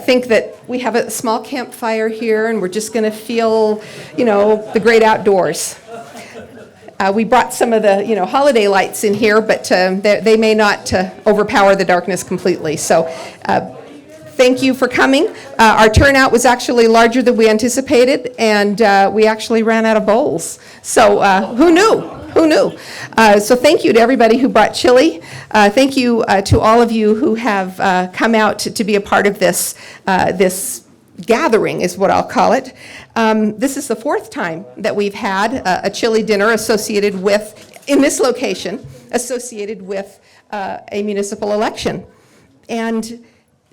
think that we have a small campfire here and we're just going to feel, the great outdoors. We brought some of the, holiday lights in here, but they may not overpower the darkness completely. So thank you for coming. Our turnout was actually larger than we anticipated, and we actually ran out of bowls. So who knew? Who knew? So thank you to everybody who brought chili. Thank you to all of you who have come out to be a part of this gathering, is what I'll call it. This is the fourth time that we've had a chili dinner associated with, in this location, associated with a municipal election. And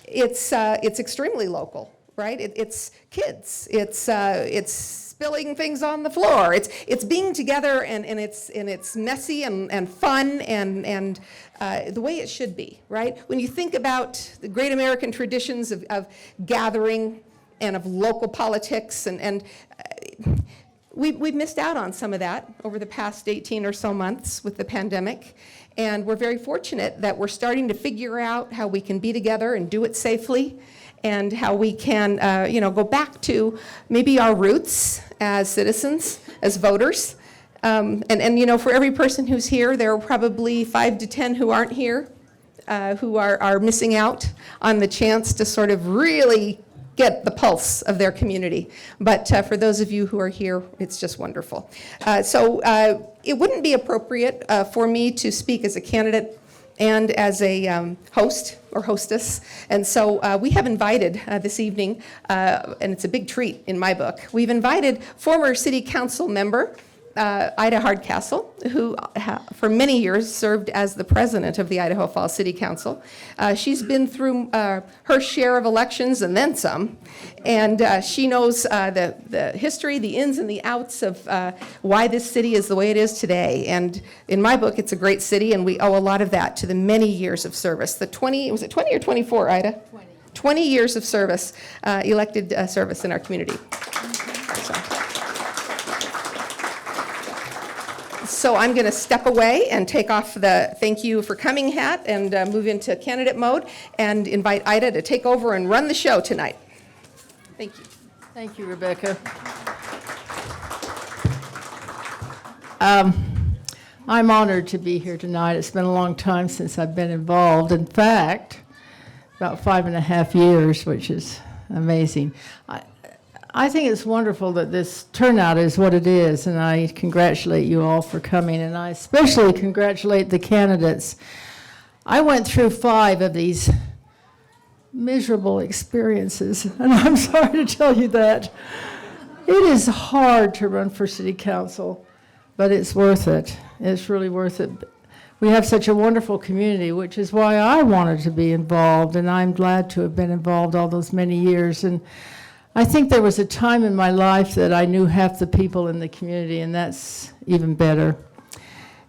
it's extremely local, right? It's kids. It's spilling things on the floor. It's being together, and it's messy and fun and the way it should be, right? When you think about the great American traditions of gathering and of local politics, and we've missed out on some of that over the past 18 or so months with the pandemic. And we're very fortunate that we're starting to figure out how we can be together and do it safely, and how we can, go back to maybe our roots as citizens, as voters. And for every person who's here, there are probably 5 to 10 who aren't here, who are missing out on the chance to sort of really get the pulse of their community. But for those of you who are here, it's just wonderful. So it wouldn't be appropriate for me to speak as a candidate and as a host or hostess. And so we have invited this evening, and it's a big treat in my book, we've invited former city council member Ida Hardcastle, who for many years served as the president of the Idaho Falls City Council. She's been through her share of elections and then some, and she knows the history, the ins and the outs of why this city is the way it is today. And in my book, it's a great city, and we owe a lot of that to the many years of service. Was it 20 or 24, Ida? 20. 20 years of service, elected service in our community. So I'm going to step away and take off the thank you for coming hat and move into candidate mode and invite Ida to take over and run the show tonight. Thank you. Thank you, Rebecca. I'm honored to be here tonight. It's been a long time since I've been involved. In fact, about 5.5 years, which is amazing. I think it's wonderful that this turnout is what it is, and I congratulate you all for coming, and I especially congratulate the candidates. I went through 5 of these miserable experiences, and I'm sorry to tell you that. It is hard to run for city council, but it's worth it. It's really worth it. We have such a wonderful community, which is why I wanted to be involved, and I'm glad to have been involved all those many years. And I think there was a time in my life that I knew half the people in the community, and that's even better.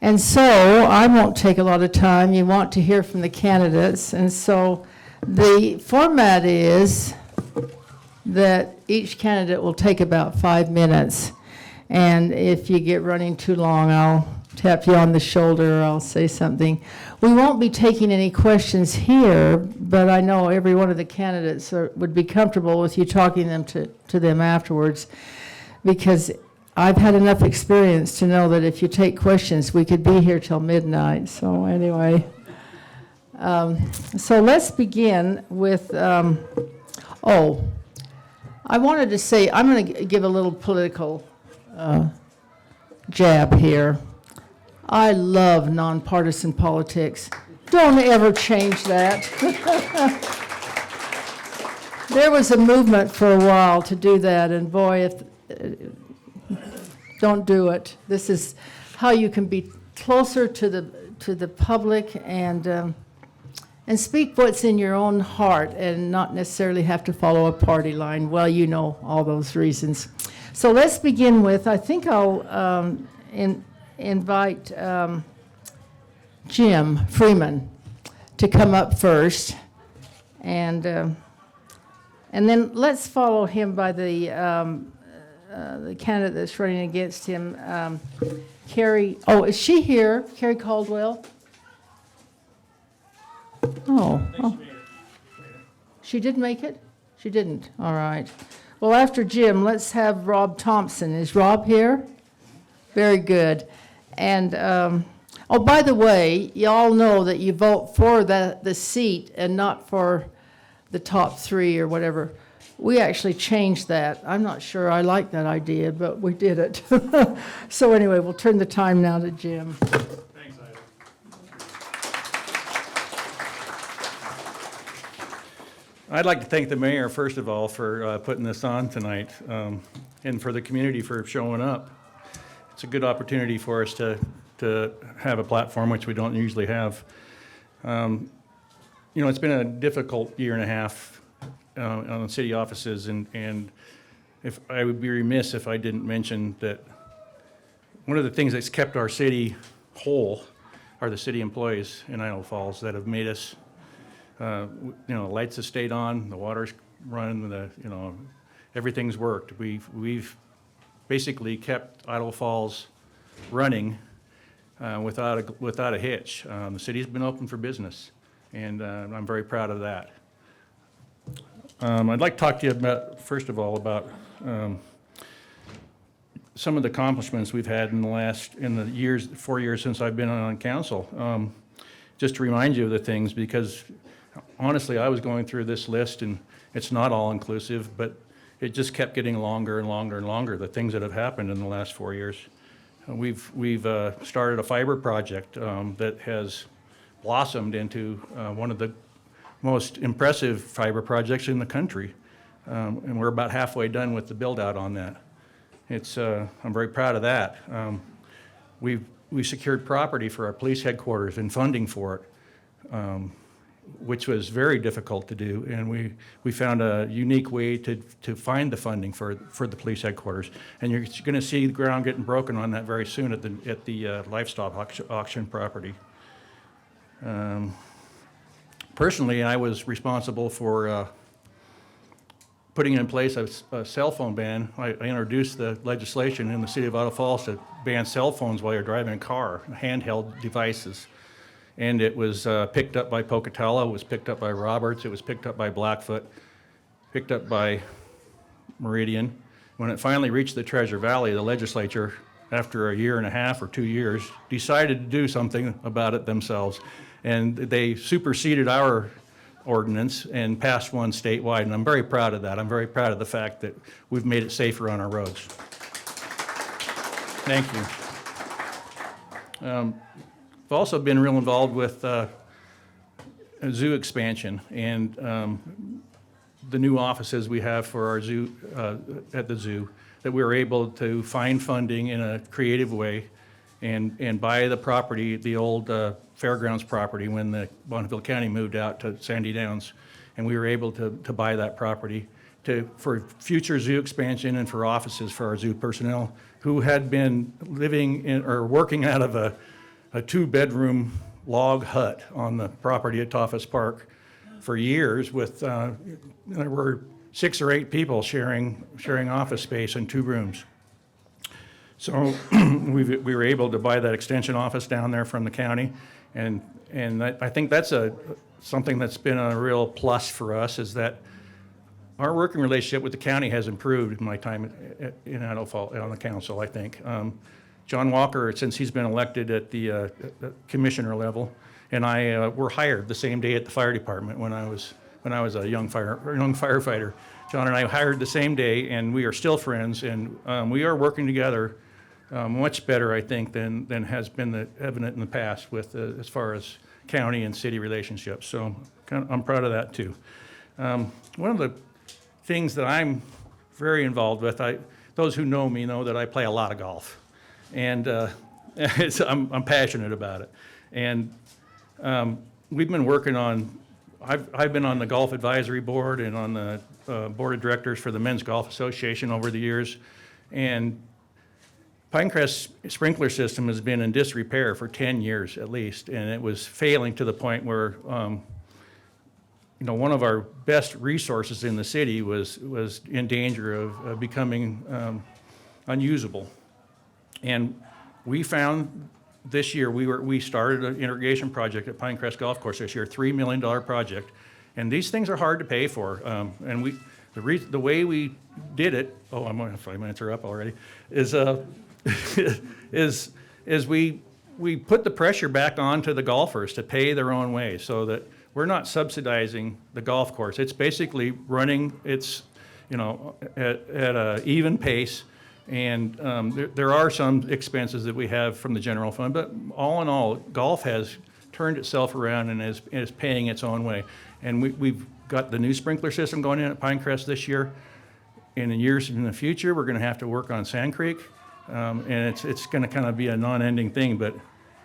And so I won't take a lot of time. You want to hear from the candidates. And so the format is that each candidate will take about 5 minutes. And if you get running too long, I'll tap you on the shoulder or I'll say something. We won't be taking any questions here, but I know every one of the candidates would be comfortable with you talking to them afterwards, because I've had enough experience to know that if you take questions, we could be here till midnight. So anyway, so let's begin with, I wanted to say, I'm going to give a little political jab here. I love nonpartisan politics. Don't ever change that. There was a movement for a while to do that, and boy, don't do it. This is how you can be closer to the public and speak what's in your own heart and not necessarily have to follow a party line. Well, you know all those reasons. So let's begin with, I think I'll invite Jim Freeman to come up first, and then let's follow him by the candidate that's running against him, Carrie. Oh, is she here? Carrie Caldwell? Oh, she did make it? She didn't, all right. Well, after Jim, let's have Rob Thompson. Is Rob here? Very good. And, oh, by the way, y'all know that you vote for the seat and not for the top three or whatever. We actually changed that. I'm not sure I like that idea, but we did it. So anyway, we'll turn the time now to Jim. Thanks, Ida. I'd like to thank the mayor, first of all, for putting this on tonight, and for the community for showing up. It's a good opportunity for us to have a platform, which we don't usually have. You know, it's been a difficult year and a half on the city offices, and if I would be remiss if I didn't mention that one of the things that's kept our city whole are the city employees in Idaho Falls that have made us, you know, the lights have stayed on, the water's running, you know, everything's worked. We've basically kept Idaho Falls running without a hitch. The city's been open for business, and I'm very proud of that. I'd like to talk to you about, first of all, about some of the accomplishments we've had in the 4 years since I've been on council. Just to remind you of the things, because honestly, I was going through this list, and it's not all inclusive, but it just kept getting longer and longer and longer, the things that have happened in the last 4 years. We've started a fiber project that has blossomed into one of the most impressive fiber projects in the country, and we're about halfway done with the build out on that. I'm very proud of that. We secured property for our police headquarters and funding for it, which was very difficult to do, and we found a unique way to find the funding for the police headquarters. And you're going to see the ground getting broken on that very soon at the livestock auction property. Personally, I was responsible for putting in place a cell phone ban. I introduced the legislation in the city of Idaho Falls to ban cell phones while you're driving a car, handheld devices. And it was picked up by Pocatello, it was picked up by Roberts, it was picked up by Blackfoot, picked up by Meridian. When it finally reached the Treasure Valley, the legislature, after a year and a half or 2 years, decided to do something about it themselves. And they superseded our ordinance and passed one statewide, and I'm very proud of that. I'm very proud of the fact that we've made it safer on our roads. Thank you. I've also been real involved with a zoo expansion and the new offices we have for our zoo at the zoo, that we were able to find funding in a creative way and buy the property, the old fairgrounds property, when the Bonneville County moved out to Sandy Downs, and we were able to buy that property for future zoo expansion and for offices for our zoo personnel who had been living in or working out of a 2-bedroom log hut on the property at Toffus Park for years with, there were 6 or 8 people sharing office space in 2 rooms. So we were able to buy that extension office down there from the county, and I think that's something that's been a real plus for us, is that our working relationship with the county has improved in my time in Idaho Falls on the council, I think. John Walker, since he's been elected at the commissioner level, and I were hired the same day at the fire department when I was a young firefighter. John and I hired the same day, and we are still friends, and we are working together much better, I think, than has been evident in the past with as far as county and city relationships. So I'm proud of that too. One of the things that I'm very involved with, those who know me know that I play a lot of golf, and I'm passionate about it. And we've been working on. I've been on the Golf Advisory Board and on the Board of Directors for the Men's Golf Association over the years, and Pinecrest sprinkler system has been in disrepair for 10 years at least, and it was failing to the point where one of our best resources in the city was in danger of becoming unusable. And we found this year, we started an irrigation project at Pinecrest Golf Course this year, $3 million project, And these things are hard to pay for. And the way we did it, I'm 5 minutes are up already, is we put the pressure back onto the golfers to pay their own way, so that we're not subsidizing the golf course. It's basically running its, at a even pace. And there are some expenses that we have from the general fund, but all in all, golf has turned itself around and is paying its own way. And we've got the new sprinkler system going in at Pinecrest this year. And in years in the future, we're going to have to work on Sand Creek, and it's going to kind of be a non-ending thing. But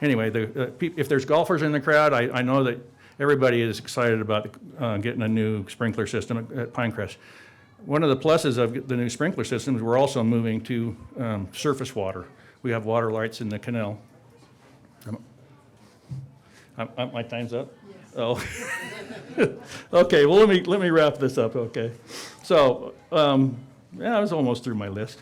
anyway, if there's golfers in the crowd, I know that everybody is excited about getting a new sprinkler system at Pinecrest. One of the pluses of the new sprinkler systems, we're also moving to surface water. We have water lights in the canal. My time's up? Yes. Oh. Okay, well, let me wrap this up, okay? So, I was almost through my list.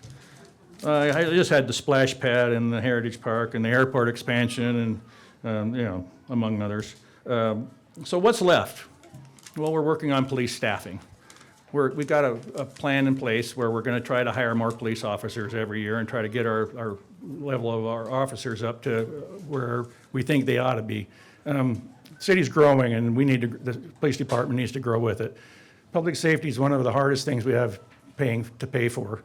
I just had the splash pad and the Heritage Park and the airport expansion and, among others. So what's left? Well, we're working on police staffing. We've got a plan in place where we're going to try to hire more police officers every year and try to get our level of our officers up to where we think they ought to be. City's growing, and the police department needs to grow with it. Public safety is one of the hardest things we have to pay for.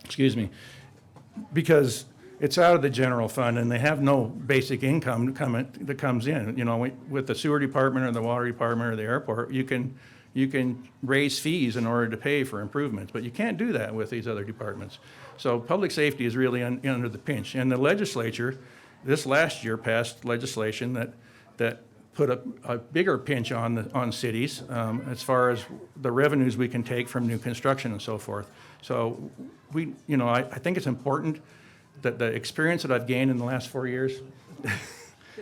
Excuse me, because it's out of the general fund, and they have no basic income that comes in. With the sewer department or the water department or the airport, you can raise fees in order to pay for improvements, but you can't do that with these other departments. So public safety is really under the pinch. And the legislature, this last year, passed legislation that put a bigger pinch on cities as far as the revenues we can take from new construction and so forth. So I think it's important that the experience that I've gained in the last 4 years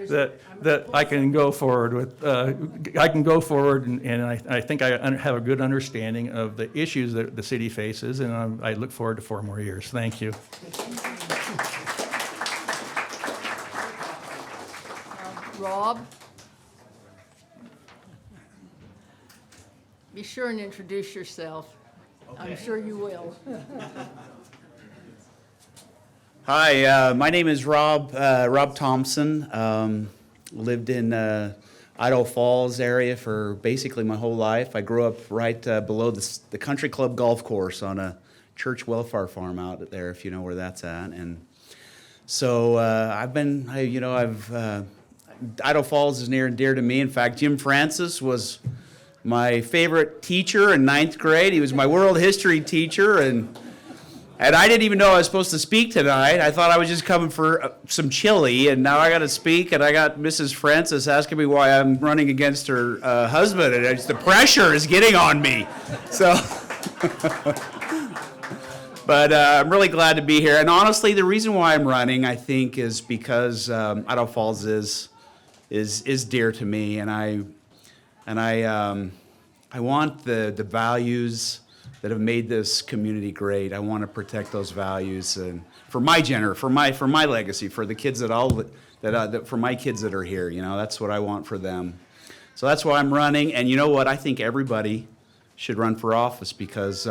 that I can go forward with. I can go forward, and I think I have a good understanding of the issues that the city faces, and I look forward to 4 more years. Thank you. Rob? Be sure and introduce yourself. Okay. I'm sure you will. Hi, my name is Rob Thompson. Lived in Idaho Falls area for basically my whole life. I grew up right below the Country Club golf course on a church welfare farm out there, if you know where that's at. And so Idaho Falls is near and dear to me. In fact, Jim Francis was my favorite teacher in 9th grade. He was my world history teacher, and I didn't even know I was supposed to speak tonight. I thought I was just coming for some chili, and now I got to speak, and I got Mrs. Francis asking me why I'm running against her husband, and the pressure is getting on me. So, but I'm really glad to be here. And honestly, the reason why I'm running, I think, is because Idaho Falls is dear to me, and I want the values that have made this community great. I want to protect those values, and for my legacy, for the kids for my kids that are here. That's what I want for them. So that's why I'm running. And you know what? I think everybody should run for office, because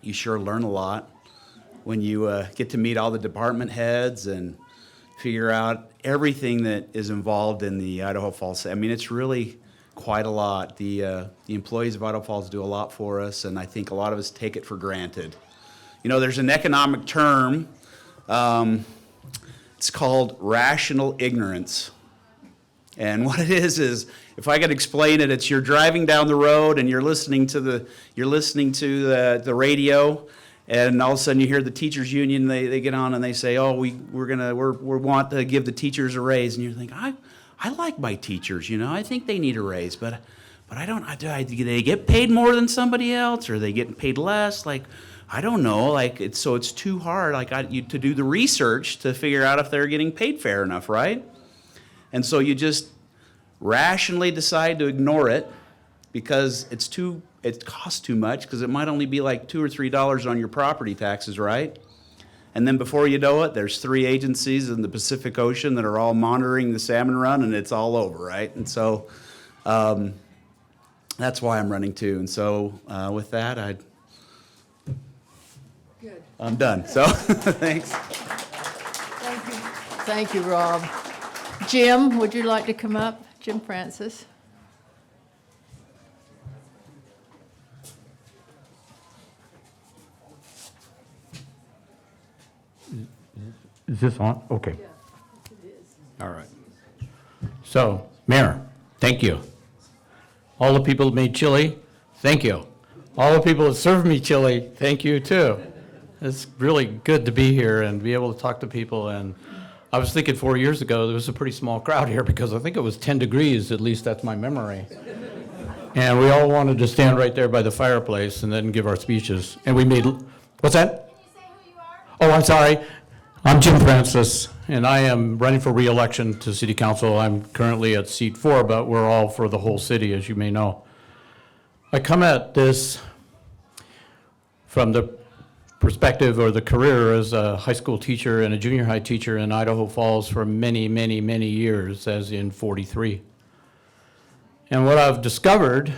you sure learn a lot when you get to meet all the department heads and figure out everything that is involved in the Idaho Falls. I mean, it's really quite a lot. The employees of Idaho Falls do a lot for us, and I think a lot of us take it for granted. There's an economic term. It's called rational ignorance. And what it is if I could explain it, it's you're driving down the road and you're listening to the radio, and all of a sudden you hear the teachers union. They get on and they say, "Oh, we want to give the teachers a raise," and you think, I like my teachers, I think they need a raise, but I don't. Do they get paid more than somebody else, or are they getting paid less? I don't know. It's too hard. To do the research to figure out if they're getting paid fair enough, right? And so you just rationally decide to ignore it because it costs too much, because it might only be like $2 or $3 on your property taxes, right? And then before you know it, there's 3 agencies in the Pacific Ocean that are all monitoring the salmon run, and it's all over, right? And so that's why I'm running too. And so with that, I'm done. So thanks. Thank you. Thank you, Rob. Jim, would you like to come up? Jim Francis. Is this on? Okay. All right. So, Mayor, thank you. All the people that made chili, thank you. All the people that served me chili, thank you too. It's really good to be here and be able to talk to people. And I was thinking 4 years ago, there was a pretty small crowd here because I think it was 10 degrees, at least that's my memory. And we all wanted to stand right there by the fireplace and then give our speeches. And we made, what's that? Can you say who you are? Oh, I'm sorry. I'm Jim Francis, and I am running for re-election to City Council. I'm currently at seat 4, but we're all for the whole city, as you may know. I come at this from the perspective or the career as a high school teacher and a junior high teacher in Idaho Falls for many, many, many years, as in 43. And what I've discovered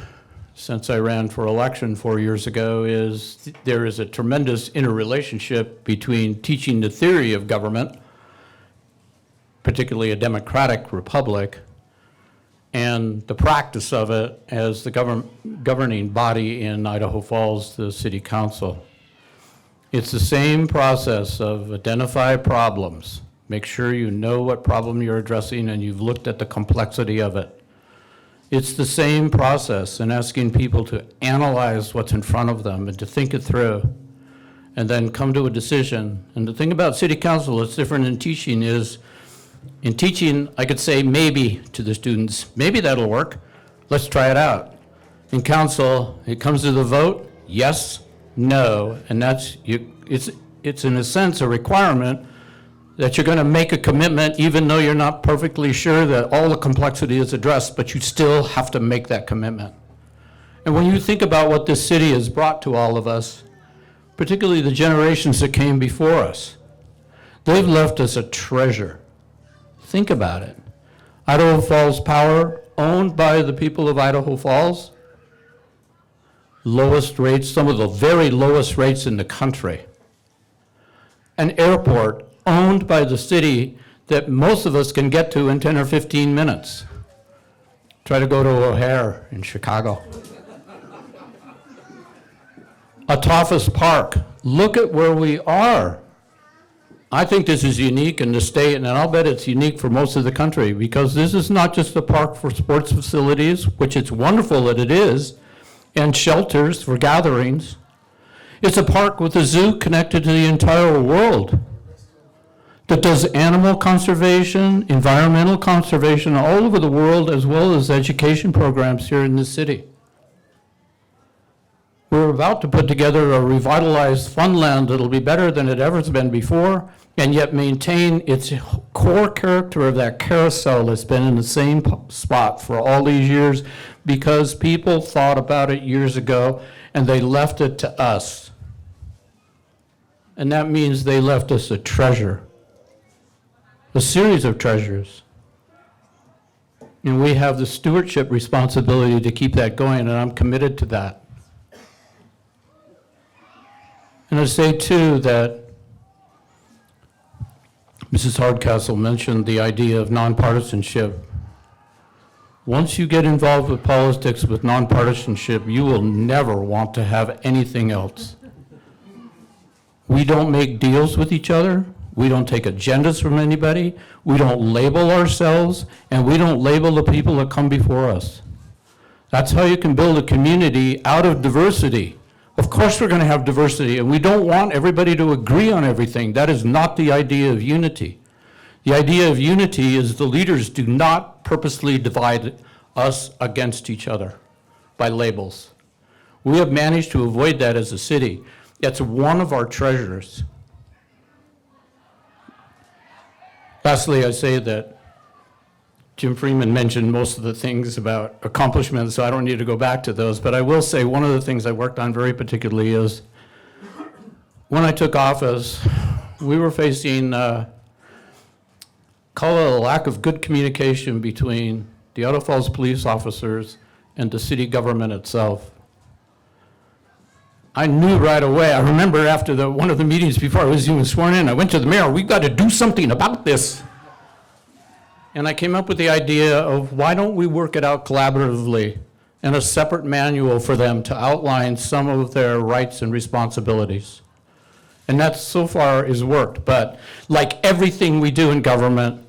since I ran for election 4 years ago is there is a tremendous interrelationship between teaching the theory of government, particularly a democratic republic, and the practice of it as the governing body in Idaho Falls, the City Council. It's the same process of identify problems, make sure you know what problem you're addressing and you've looked at the complexity of it. It's the same process in asking people to analyze what's in front of them and to think it through and then come to a decision. And the thing about City Council that's different in teaching is, in teaching, I could say maybe to the students, maybe that'll work, let's try it out. In council, it comes to the vote, yes, no, and that's, it's in a sense a requirement that you're going to make a commitment even though you're not perfectly sure that all the complexity is addressed, but you still have to make that commitment. And when you think about what this city has brought to all of us, particularly the generations that came before us, they've left us a treasure. Think about it. Idaho Falls Power, owned by the people of Idaho Falls, lowest rates, some of the very lowest rates in the country. An airport owned by the city that most of us can get to in 10 or 15 minutes. Try to go to O'Hare in Chicago. Atoffice Park, look at where we are. I think this is unique in the state, and I'll bet it's unique for most of the country, because this is not just a park for sports facilities, which it's wonderful that it is, and shelters for gatherings. It's a park with a zoo connected to the entire world that does animal conservation, environmental conservation all over the world, as well as education programs here in the city. We're about to put together a revitalized funland that'll be better than it ever has been before, and yet maintain its core character of that carousel that's been in the same spot for all these years, because people thought about it years ago and they left it to us. And that means they left us a treasure. A series of treasures. And we have the stewardship responsibility to keep that going, and I'm committed to that. And I say too that Mrs. Hardcastle mentioned the idea of nonpartisanship. Once you get involved with politics with nonpartisanship, you will never want to have anything else. We don't make deals with each other. We don't take agendas from anybody. We don't label ourselves, and we don't label the people that come before us. That's how you can build a community out of diversity. Of course we're going to have diversity, and we don't want everybody to agree on everything. That is not the idea of unity. The idea of unity is the leaders do not purposely divide us against each other by labels. We have managed to avoid that as a city. It's one of our treasures. Lastly, I say that Jim Freeman mentioned most of the things about accomplishments, so I don't need to go back to those, but I will say one of the things I worked on very particularly is when I took office, we were facing, call it a lack of good communication between the Idaho Falls police officers and the city government itself. I knew right away, I remember after one of the meetings before I was even sworn in, I went to the mayor, we've got to do something about this. And I came up with the idea of why don't we work it out collaboratively in a separate manual for them to outline some of their rights and responsibilities. And that so far has worked, but like everything we do in government,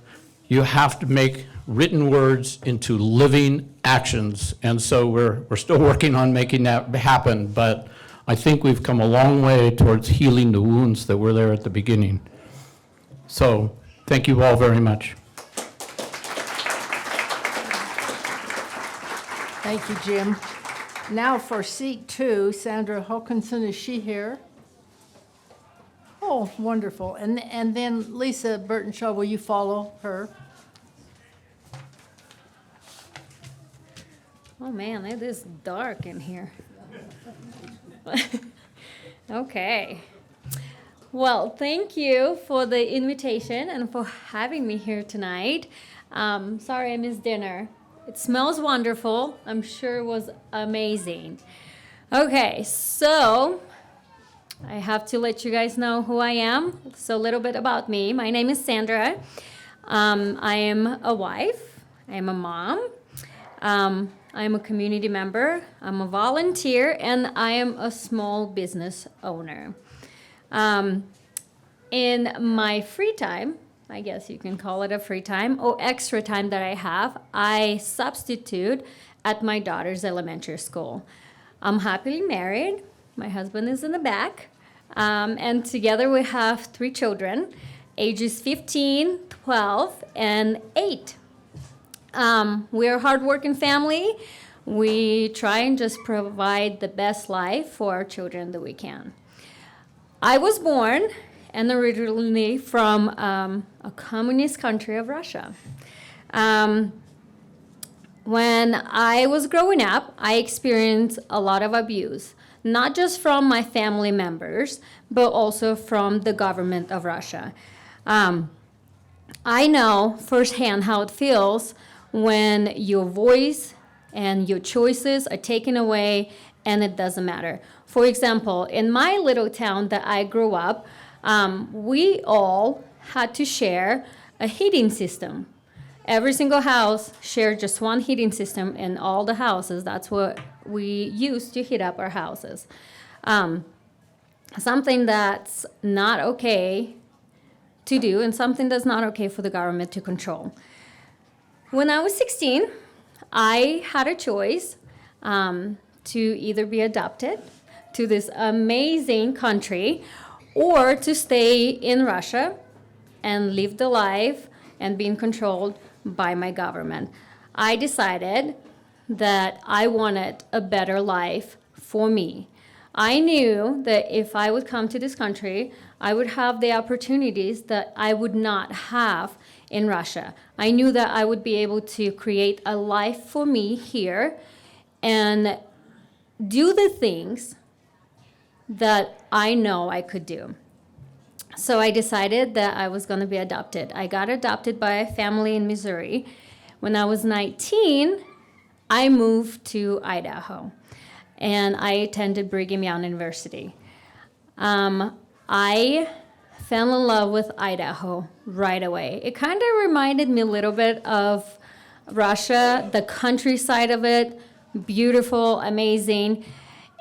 you have to make written words into living actions. And so we're still working on making that happen, but I think we've come a long way towards healing the wounds that were there at the beginning. So thank you all very much. Thank you, Jim. Now for seat 2, Sandra Hawkinson, is she here? Oh, wonderful. And then Lisa Burtonshaw, will you follow her? Oh man, it is dark in here. Okay. Well, thank you for the invitation and for having me here tonight. Sorry I missed dinner. It smells wonderful. I'm sure it was amazing. Okay, so I have to let you guys know who I am. So a little bit about me. My name is Sandra. I am a wife. I am a mom. I am a community member. I'm a volunteer, and I am a small business owner. In my free time, I guess you can call it a free time, or extra time that I have, I substitute at my daughter's elementary school. I'm happily married. My husband is in the back. And together we have 3 children, ages 15, 12, and 8. We're a hardworking family. We try and just provide the best life for our children that we can. I was born and originally from a communist country of Russia. When I was growing up, I experienced a lot of abuse, not just from my family members, but also from the government of Russia. I know firsthand how it feels when your voice and your choices are taken away and it doesn't matter. For example, in my little town that I grew up, we all had to share a heating system. Every single house shared just one heating system in all the houses. That's what we used to heat up our houses. Something that's not okay to do and something that's not okay for the government to control. When I was 16, I had a choice to either be adopted to this amazing country or to stay in Russia and live the life and being controlled by my government. I decided that I wanted a better life for me. I knew that if I would come to this country, I would have the opportunities that I would not have in Russia. I knew that I would be able to create a life for me here and do the things that I know I could do. So I decided that I was going to be adopted. I got adopted by a family in Missouri. When I was 19, I moved to Idaho, and I attended Brigham Young University. I fell in love with Idaho right away. It kind of reminded me a little bit of Russia, the countryside of it, beautiful, amazing.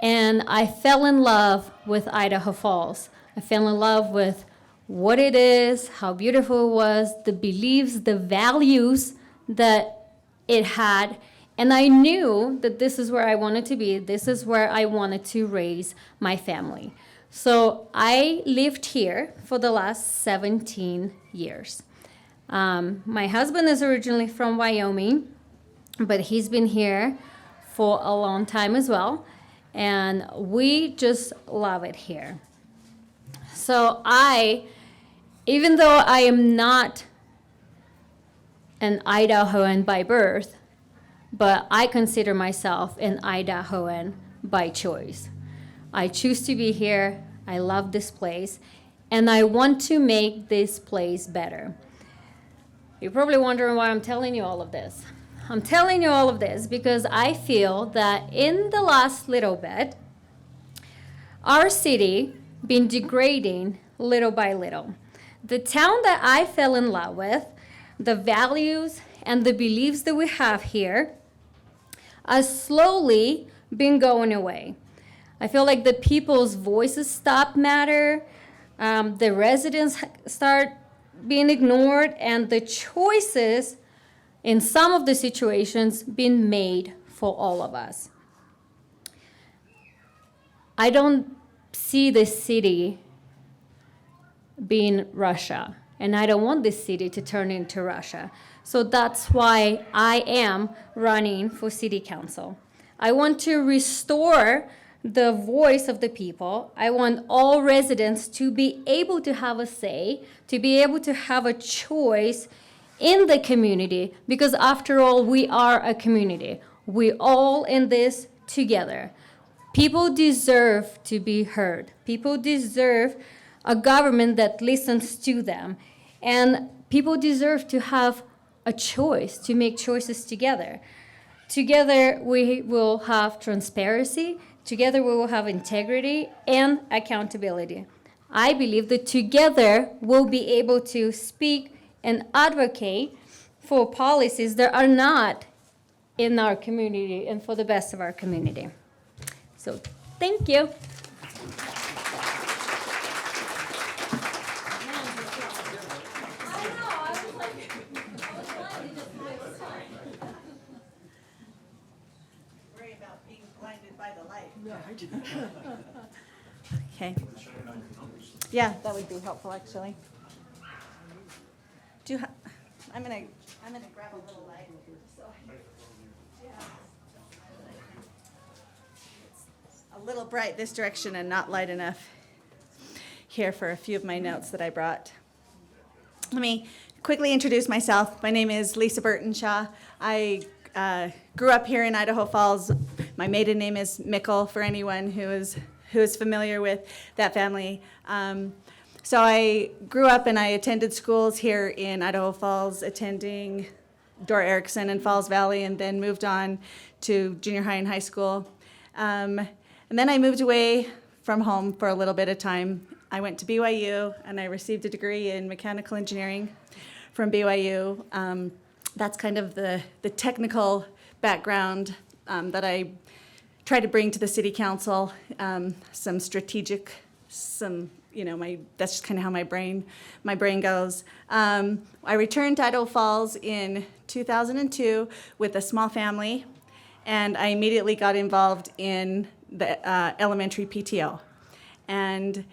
And I fell in love with Idaho Falls. I fell in love with what it is, how beautiful it was, the beliefs, the values that it had. And I knew that this is where I wanted to be. This is where I wanted to raise my family. So I lived here for the last 17 years. My husband is originally from Wyoming, but he's been here for a long time as well. And we just love it here. So even though I am not an Idahoan by birth, but I consider myself an Idahoan by choice. I choose to be here. I love this place, and I want to make this place better. You're probably wondering why I'm telling you all of this. I'm telling you all of this because I feel that in the last little bit, our city been degrading little by little. The town that I fell in love with, the values and the beliefs that we have here, are slowly been going away. I feel like the people's voices stop matter, the residents start being ignored, and the choices in some of the situations being made for all of us. I don't see the city being Russia, and I don't want this city to turn into Russia. So that's why I am running for city council. I want to restore the voice of the people. I want all residents to be able to have a say, to be able to have a choice in the community, because after all, we are a community. We all in this together. People deserve to be heard. People deserve a government that listens to them. And people deserve to have a choice, to make choices together. Together, we will have transparency. Together, we will have integrity and accountability. I believe that together, we'll be able to speak and advocate for policies that are not in our community and for the best of our community. So, thank you. Worry about being blinded by the light. Okay. Yeah, that would be helpful, actually. I'm gonna grab a little light. It's a little bright this direction and not light enough here for a few of my notes that I brought. Let me quickly introduce myself. My name is Lisa Burtonshaw. I grew up here in Idaho Falls. My maiden name is Mickle, for anyone who is familiar with that family. So I grew up and I attended schools here in Idaho Falls, attending Dora Erickson in Falls Valley, and then moved on to junior high and high school. And then I moved away from home for a little bit of time. I went to BYU and I received a degree in mechanical engineering from BYU. That's kind of the technical background that I try to bring to the city council, some strategic, that's just kind of how my brain goes. I returned to Idaho Falls in 2002 with a small family, and I immediately got involved in the elementary PTO. And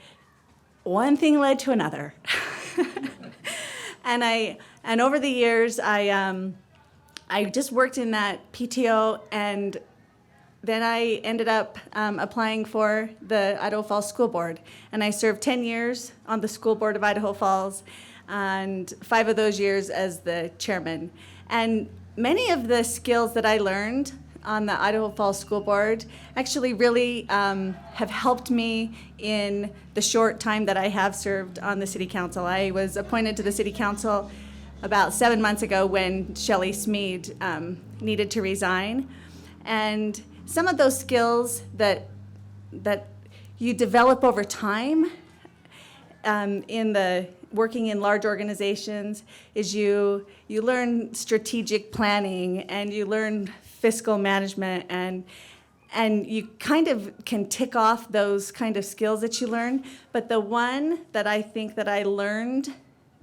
one thing led to another. And over the years, I just worked in that PTO, and then I ended up applying for the Idaho Falls School Board, and I served 10 years on the School Board of Idaho Falls, and 5 of those years as the chairman. And many of the skills that I learned on the Idaho Falls School Board actually really have helped me in the short time that I have served on the City Council. I was appointed to the City Council about 7 months ago when Shelley Smead needed to resign. And some of those skills that you develop over time in working in large organizations is you learn strategic planning, and you learn fiscal management, and you kind of can tick off those kind of skills that you learn. But the one that I think that I learned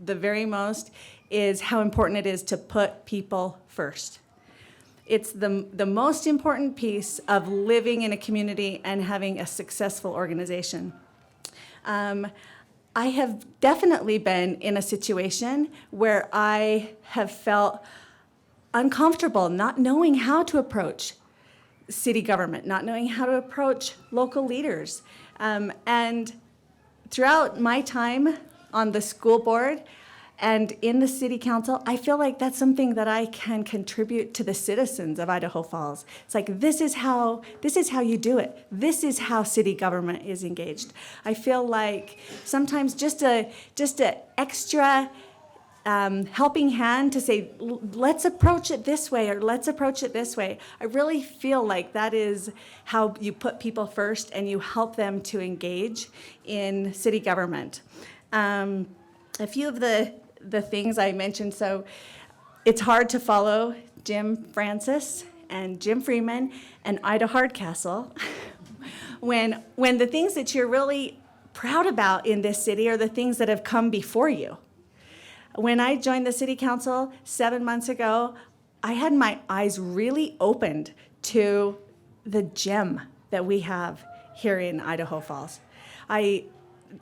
the very most is how important it is to put people first. It's the most important piece of living in a community and having a successful organization. I have definitely been in a situation where I have felt uncomfortable not knowing how to approach city government, not knowing how to approach local leaders. And throughout my time on the school board and in the city council, I feel like that's something that I can contribute to the citizens of Idaho Falls. It's like, this is how you do it. This is how city government is engaged. I feel like sometimes just a extra helping hand to say, let's approach it this way, or let's approach it this way. I really feel like that is how you put people first and you help them to engage in city government. A few of the things I mentioned, so it's hard to follow Jim Francis and Jim Freeman and Ida Hardcastle when the things that you're really proud about in this city are the things that have come before you. When I joined the city council 7 months ago, I had my eyes really opened to the gem that we have here in Idaho Falls. I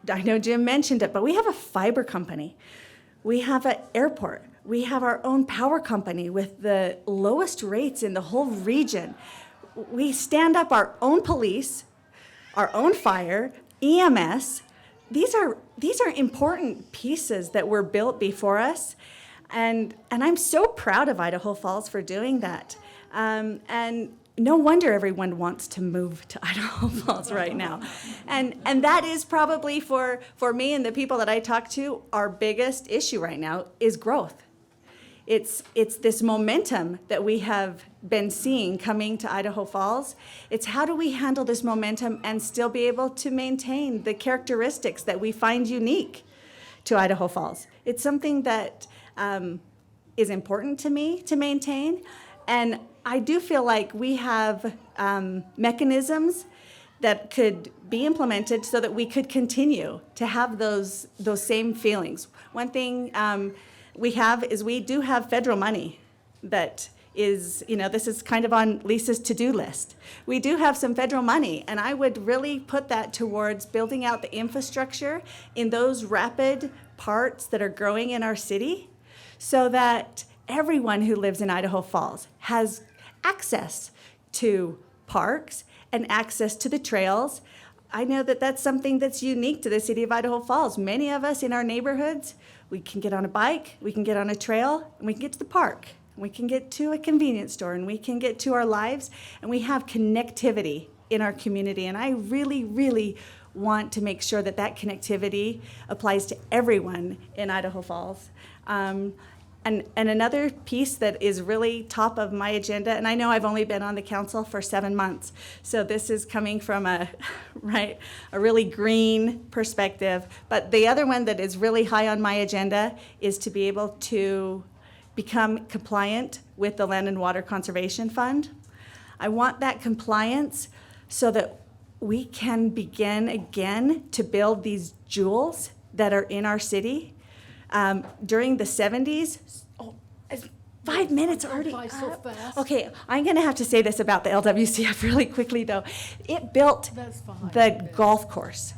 know Jim mentioned it, but we have a fiber company. We have an airport. We have our own power company with the lowest rates in the whole region. We stand up our own police, our own fire, EMS. These are important pieces that were built before us, and I'm so proud of Idaho Falls for doing that. And no wonder everyone wants to move to Idaho Falls right now. And that is probably for me and the people that I talk to, our biggest issue right now is growth. It's this momentum that we have been seeing coming to Idaho Falls. It's how do we handle this momentum and still be able to maintain the characteristics that we find unique to Idaho Falls. It's something that is important to me to maintain. And I do feel like we have mechanisms that could be implemented so that we could continue to have those same feelings. One thing we do have federal money that is, this is kind of on Lisa's to-do list. We do have some federal money, and I would really put that towards building out the infrastructure in those rapid parts that are growing in our city so that everyone who lives in Idaho Falls has access to parks and access to the trails. I know that that's something that's unique to the city of Idaho Falls. Many of us in our neighborhoods, we can get on a bike, we can get on a trail, and we can get to the park. We can get to a convenience store, and we can get to our lives, and we have connectivity in our community. And I really, really want to make sure that that connectivity applies to everyone in Idaho Falls. And another piece that is really top of my agenda, and I know I've only been on the council for 7 months, so this is coming from a really green perspective. But the other one that is really high on my agenda is to be able to become compliant with the Land and Water Conservation Fund. I want that compliance so that we can begin again to build these jewels that are in our city. During the 70s, 5 minutes already By so up. fast. Okay, I'm going to have to say this about the LWCF really quickly, though. It built That's fine. the golf course.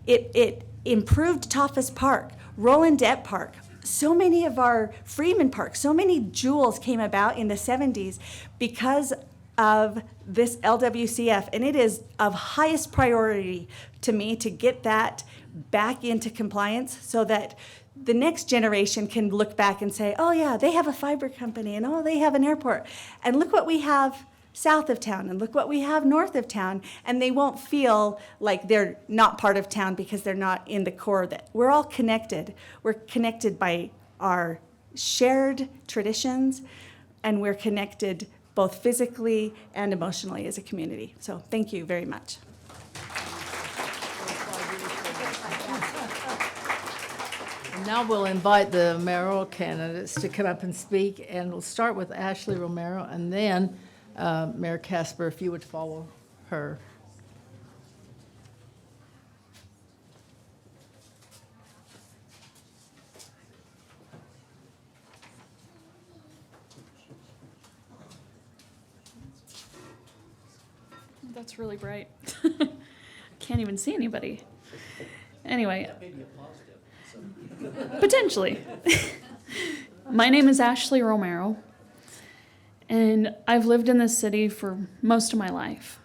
It improved Toffus Park, Rolandette Park. So many of our Freeman Parks, so many jewels came about in the 70s because of this LWCF, and it is of highest priority to me to get that back into compliance so that the next generation can look back and say, oh yeah, they have a fiber company, and oh, they have an airport, and look what we have south of town, and look what we have north of town, and they won't feel like they're not part of town because they're not in the core. That we're all connected. We're connected by our shared traditions, and we're connected both physically and emotionally as a community. So thank you very much. And now we'll invite the mayoral candidates to come up and speak, and we'll start with Ashley Romero, and then Mayor Casper, if you would follow her. That's really bright. Can't even see anybody. Anyway. Potentially. My name is Ashley Romero, and I've lived in this city for most of my life.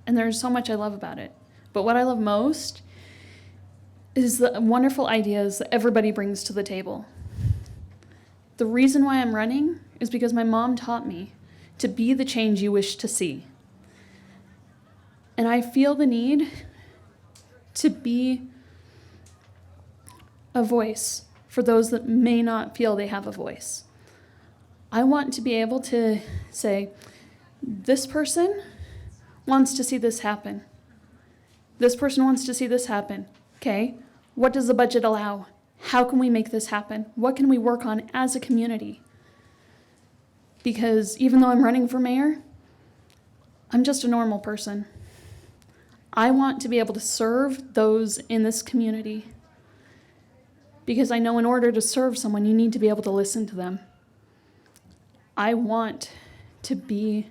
And there's so much I love about it. But what I love most is the wonderful ideas that everybody brings to the table. The reason why I'm running is because my mom taught me to be the change you wish to see. And I feel the need to be a voice for those that may not feel they have a voice. I want to be able to say, this person wants to see this happen. This person wants to see this happen. Okay, what does the budget allow? How can we make this happen? What can we work on as a community? Because even though I'm running for mayor, I'm just a normal person. I want to be able to serve those in this community, because I know in order to serve someone, you need to be able to listen to them. I want to be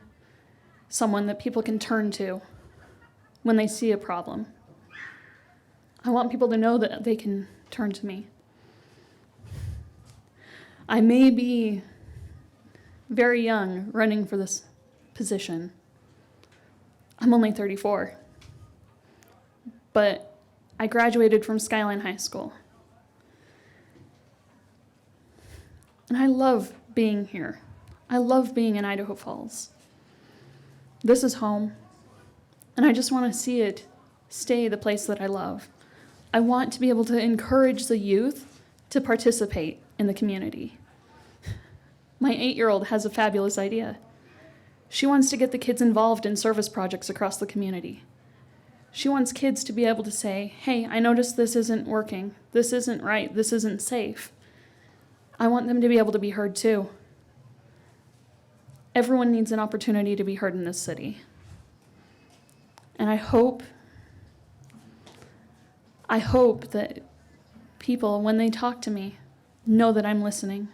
someone that people can turn to when they see a problem. I want people to know that they can turn to me. I may be very young running for this position. I'm only 34. But I graduated from Skyline High School. And I love being here. I love being in Idaho Falls. This is home. And I just want to see it stay the place that I love. I want to be able to encourage the youth to participate in the community. My 8-year-old has a fabulous idea. She wants to get the kids involved in service projects across the community. She wants kids to be able to say, hey, I noticed this isn't working. This isn't right. This isn't safe. I want them to be able to be heard too. Everyone needs an opportunity to be heard in this city. And I hope that people, when they talk to me, know that I'm listening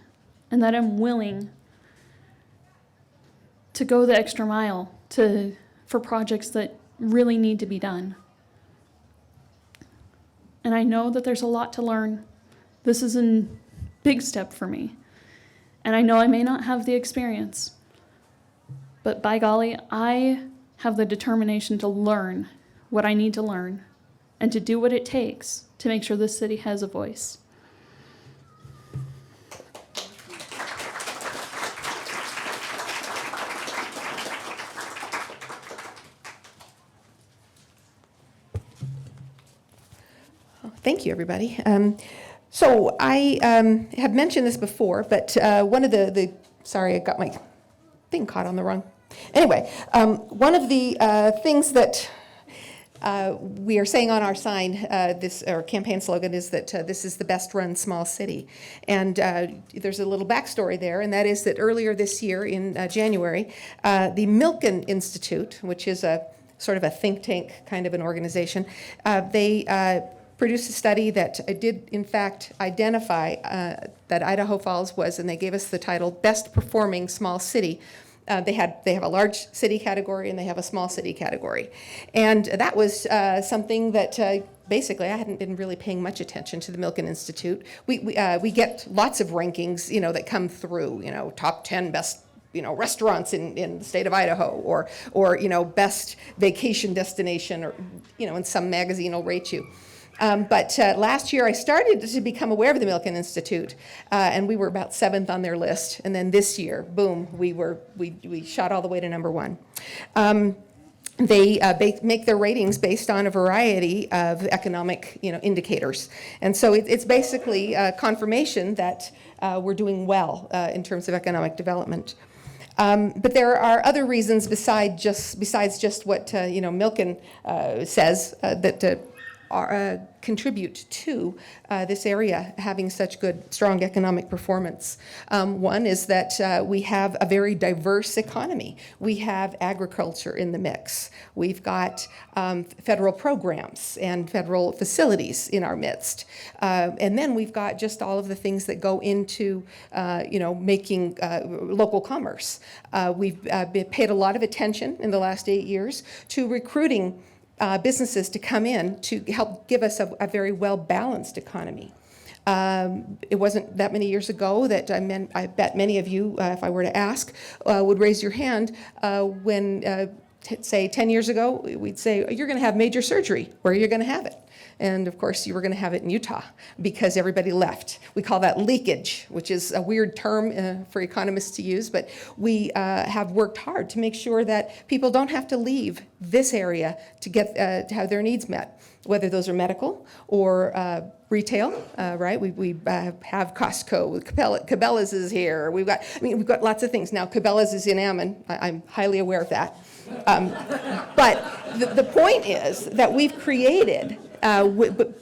and that I'm willing to go the extra mile for projects that really need to be done. And I know that there's a lot to learn. This is a big step for me. And I know I may not have the experience, but by golly, I have the determination to learn what I need to learn and to do what it takes to make sure this city has a voice. Thank you, everybody. So I have mentioned this before, but one of sorry, I got my thing caught on the wrong. Anyway, one of the things that we are saying on our sign, our campaign slogan is that this is the best run small city. And there's a little backstory there, and that is that earlier this year in January, the Milken Institute, which is a sort of a think tank kind of an organization, they produced a study that did, in fact, identify that Idaho Falls was, and they gave us the title, Best Performing Small City. They have a large city category and they have a small city category. And that was something that basically I hadn't been really paying much attention to the Milken Institute. We get lots of rankings, that come through, top 10 best restaurants in the state of Idaho, or best vacation destination, or, and some magazine will rate you. But last year I started to become aware of the Milken Institute, and we were about 7th on their list. And then this year, boom, we shot all the way to number 1. They make their ratings based on a variety of economic, indicators, and so it's basically confirmation that we're doing well in terms of economic development. But there are other reasons besides just what Milken says that contribute to this area having such good, strong economic performance. One is that we have a very diverse economy. We have agriculture in the mix. We've got federal programs and federal facilities in our midst. And then we've got just all of the things that go into, making local commerce. We've paid a lot of attention in the last 8 years to recruiting businesses to come in to help give us a very well-balanced economy. It wasn't that many years ago that I bet many of you, if I were to ask, would raise your hand when say 10 years ago, we'd say, you're going to have major surgery. Where are you going to have it? And of course, you were going to have it in Utah because everybody left. We call that leakage, which is a weird term for economists to use, but we have worked hard to make sure that people don't have to leave this area to get to have their needs met, whether those are medical or retail, right? We have Costco, Cabela's is here. We've got lots of things. Now, Cabela's is in Ammon. I'm highly aware of that. But the point is that we've created the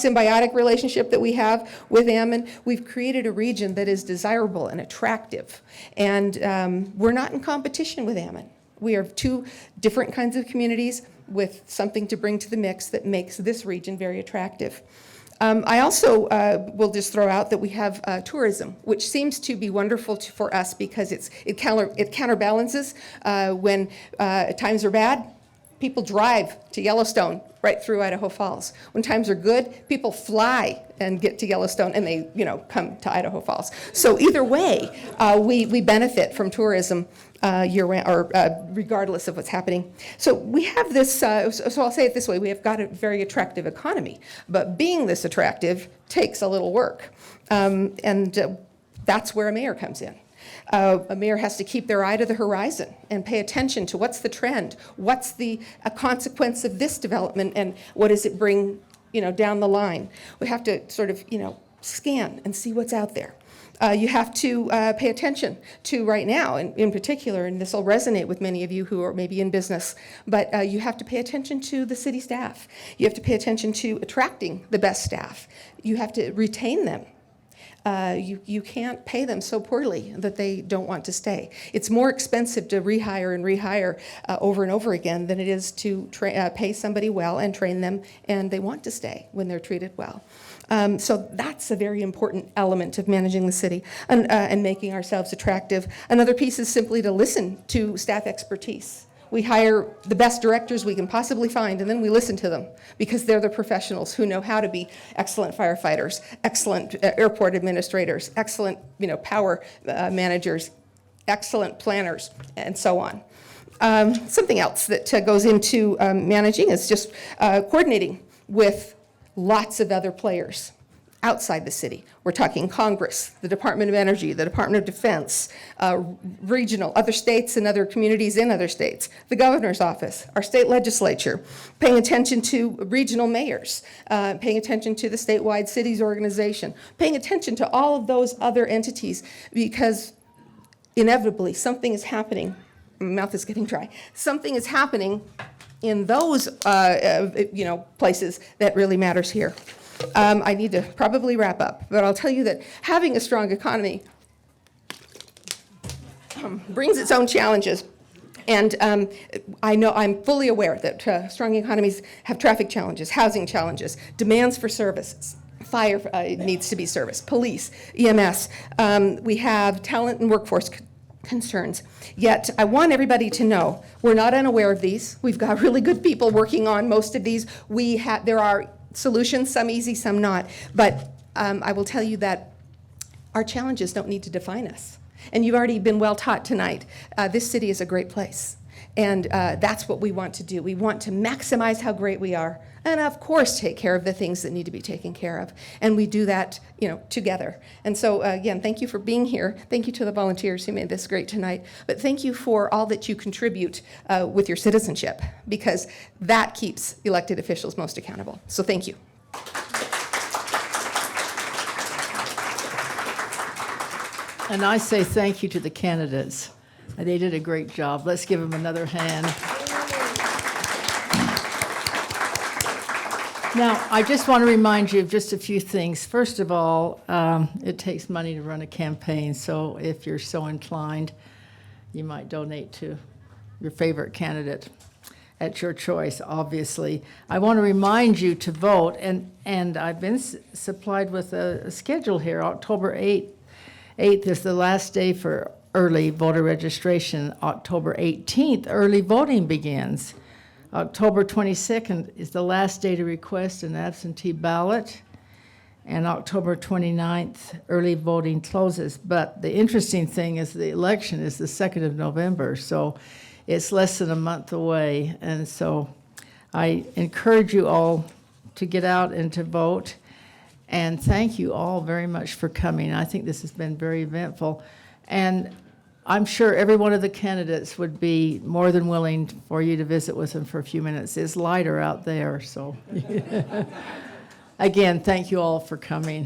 symbiotic relationship that we have with Ammon. We've created a region that is desirable and attractive. And we're not in competition with Ammon. We are two different kinds of communities with something to bring to the mix that makes this region very attractive. I also will just throw out that we have tourism, which seems to be wonderful for us because it counterbalances when times are bad. People drive to Yellowstone right through Idaho Falls. When times are good, people fly and get to Yellowstone and they, come to Idaho Falls. So either way, we benefit from tourism year-round, or regardless of what's happening. So we have this, so I'll say it this way, we have got a very attractive economy, but being this attractive takes a little work. And that's where a mayor comes in. A mayor has to keep their eye to the horizon and pay attention to what's the trend, what's the consequence of this development, and what does it bring, down the line. We have to sort of, scan and see what's out there. You have to pay attention to right now, in particular, and this will resonate with many of you who are maybe in business, but you have to pay attention to the city staff. You have to pay attention to attracting the best staff. You have to retain them. You can't pay them so poorly that they don't want to stay. It's more expensive to rehire and rehire over and over again than it is to pay somebody well and train them, and they want to stay when they're treated well. So that's a very important element of managing the city and making ourselves attractive. Another piece is simply to listen to staff expertise. We hire the best directors we can possibly find, and then we listen to them because they're the professionals who know how to be excellent firefighters, excellent airport administrators, excellent power managers, excellent planners, and so on. Something else that goes into managing is just coordinating with lots of other players outside the city. We're talking Congress, the Department of Energy, the Department of Defense, regional, other states and other communities in other states, the governor's office, our state legislature, paying attention to regional mayors, paying attention to the statewide cities organization, paying attention to all of those other entities, because inevitably something is happening. My mouth is getting dry. Something is happening in those places that really matters here. I need to probably wrap up, but I'll tell you that having a strong economy brings its own challenges. And I'm fully aware that strong economies have traffic challenges, housing challenges, demands for services. Fire needs to be serviced, police, EMS. We have talent and workforce concerns. Yet I want everybody to know we're not unaware of these. We've got really good people working on most of these. There are solutions, some easy, some not. But I will tell you that our challenges don't need to define us. And you've already been well taught tonight. This city is a great place. And that's what we want to do. We want to maximize how great we are. And of course, take care of the things that need to be taken care of. And we do that, together. And so again, thank you for being here. Thank you to the volunteers who made this great tonight. But thank you for all that you contribute with your citizenship, because that keeps elected officials most accountable. So thank you. And I say thank you to the candidates. They did a great job. Let's give them another hand. Now, I just want to remind you of just a few things. First of all, it takes money to run a campaign, so if you're so inclined, you might donate to your favorite candidate at your choice, obviously. I want to remind you to vote, and I've been supplied with a schedule here. October 8th is the last day for early voter registration. October 18th, early voting begins. October 22nd is the last day to request an absentee ballot. And October 29th, early voting closes. But the interesting thing is the election is the 2nd of November. So it's less than a month away. And so I encourage you all to get out and to vote. And thank you all very much for coming. I think this has been very eventful. And I'm sure every one of the candidates would be more than willing for you to visit with them for a few minutes. It's lighter out there, so. Again, thank you all for coming.